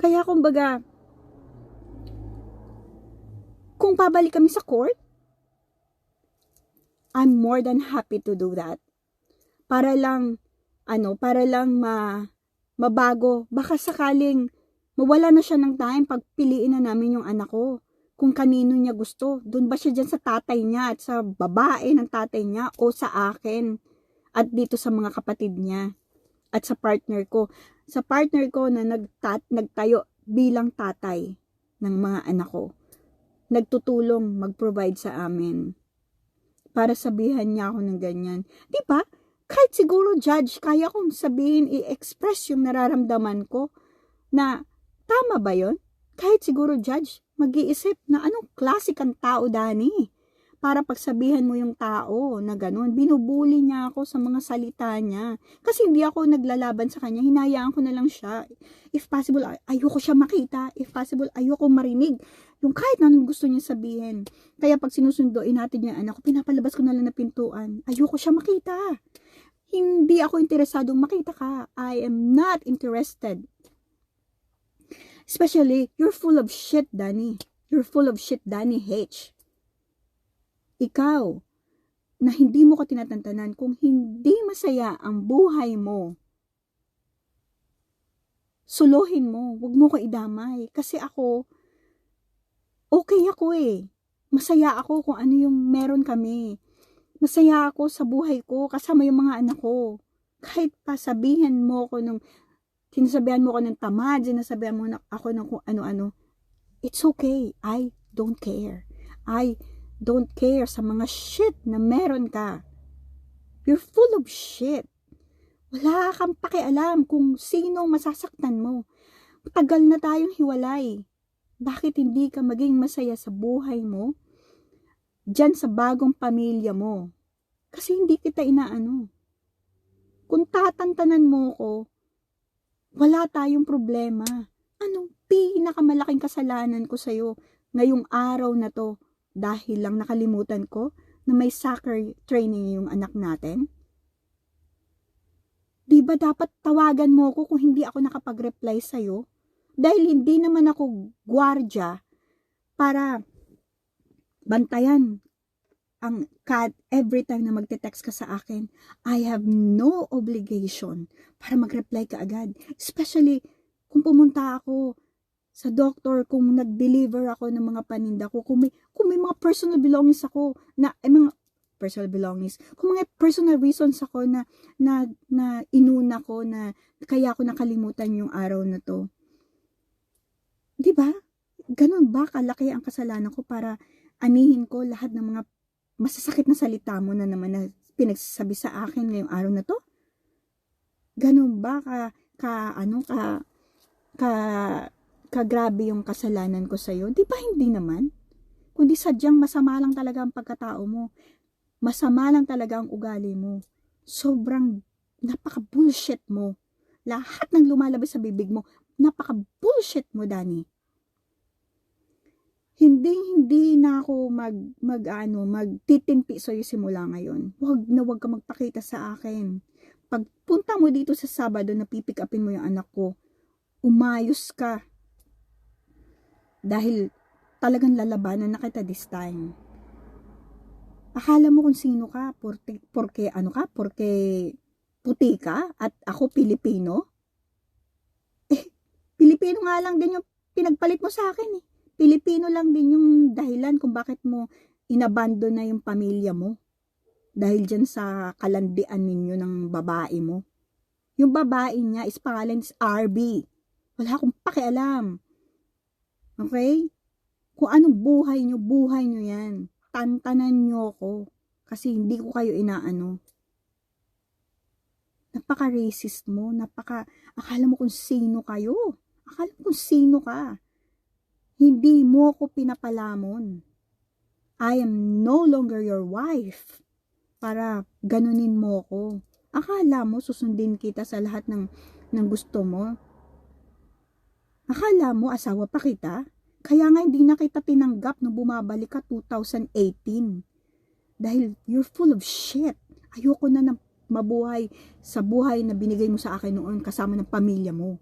Kaya kumbaga, kung pabalik kami sa court, I'm more than happy to do that. Para lang, mabago. Baka sakaling mawala na siya ng time, pagpiliin na namin yung anak ko. Kung kanino niya gusto. Doon ba siya dyan sa tatay niya at sa babae ng tatay niya o sa akin? At dito sa mga kapatid niya. At sa partner ko. Sa partner ko na nagtayo bilang tatay ng mga anak ko. Nagtutulong mag-provide sa amin. Para sabihan niya ako ng ganyan. Di ba? Kahit siguro judge, kaya kong sabihin, i-express yung nararamdaman ko na tama ba yon? Kahit siguro judge, mag-iisip na anong klase kang tao, Dani? Para pagsabihan mo yung tao na ganun. Binubuli niya ako sa mga salita niya. Kasi hindi ako naglalaban sa kanya. Hinayaan ko na lang siya. If possible, ayoko siya makita. If possible, ayoko marinig. Yung kahit na anong gusto niya sabihin. Kaya pag sinusunduin natin yung anak ko, pinapalabas ko na lang na pintuan. Ayoko siya makita. Hindi ako interesadong makita ka. I am not interested. Especially, you're full of shit, Dani. You're full of shit, Dani H. Ikaw, na hindi mo ko tinatantanan, kung hindi masaya ang buhay mo, suluhin mo, wag mo ko idamay. Kasi ako, okay ako eh. Masaya ako kung ano yung meron kami. Masaya ako sa buhay ko, kasama yung mga anak ko. Kahit pa sabihan mo ko sinasabihan mo ko ng tamad, sinasabihan mo ako ng kung ano-ano, it's okay. I don't care. I don't care sa mga shit na meron ka. You're full of shit. Wala kang pakialam kung sino masasaktan mo. Tagal na tayong hiwalay. Bakit hindi ka maging masaya sa buhay mo? Diyan sa bagong pamilya mo. Kasi hindi kita inaano. Kung tatantanan mo ko, wala tayong problema. Anong pinakamalaking kasalanan ko sa'yo ngayong araw na to? Dahil lang nakalimutan ko na may soccer training yung anak natin? Di ba dapat tawagan mo ko kung hindi ako nakapag-reply sa'yo? Dahil hindi naman ako gwardya para bantayan ang every time na magte-text ka sa akin. I have no obligation para mag-reply ka agad. Especially kung pumunta ako sa doctor, kung nag-deliver ako ng mga paninda ko, kung may mga personal belongings ako, mga personal belongings, kung mga personal reasons ako na inuna ko, na kaya ako nakalimutan yung araw na to. Di ba? Ganun ba kalaki ang kasalanan ko para anihin ko lahat ng mga masasakit na salita mo na naman na pinagsasabi sa akin ngayong araw na to? Ganun ba kagrabe yung kasalanan ko sa'yo? Di ba hindi naman? Kundi sadyang masama lang talaga ang pagkatao mo. Masama lang talaga ang ugali mo. Sobrang napaka-bullshit mo. Lahat ng lumalabas sa bibig mo, napaka-bullshit mo, Dani. Hindi na ako magtitimpi sa'yo simula ngayon. Wag ka magpakita sa akin. Pagpunta mo dito sa Sabado na pipick upin mo yung anak ko, umayos ka. Dahil talagang lalabanan na kita this time. Akala mo kung sino ka? Porke puti ka at ako Pilipino? Pilipino nga lang din yung pinagpalit mo sa akin eh. Pilipino lang din yung dahilan kung bakit mo inabandon na yung pamilya mo. Dahil dyan sa kalandian ninyo ng babae mo. Yung babae niya is pangalan is RB. Wala akong pakialam. Okay? Kung anong buhay nyo yan. Tantanan nyo ko. Kasi hindi ko kayo inaano. Napaka-racist mo. Akala mo kung sino kayo. Akala mo kung sino ka. Hindi mo ko pinapalamon. I am no longer your wife. Para ganunin mo ko. Akala mo susundin kita sa lahat ng gusto mo. Akala mo asawa pa kita? Kaya nga hindi na kita tinanggap nung bumabalik ka 2018. Dahil you're full of shit. Ayoko na mabuhay sa buhay na binigay mo sa akin noon kasama ng pamilya mo.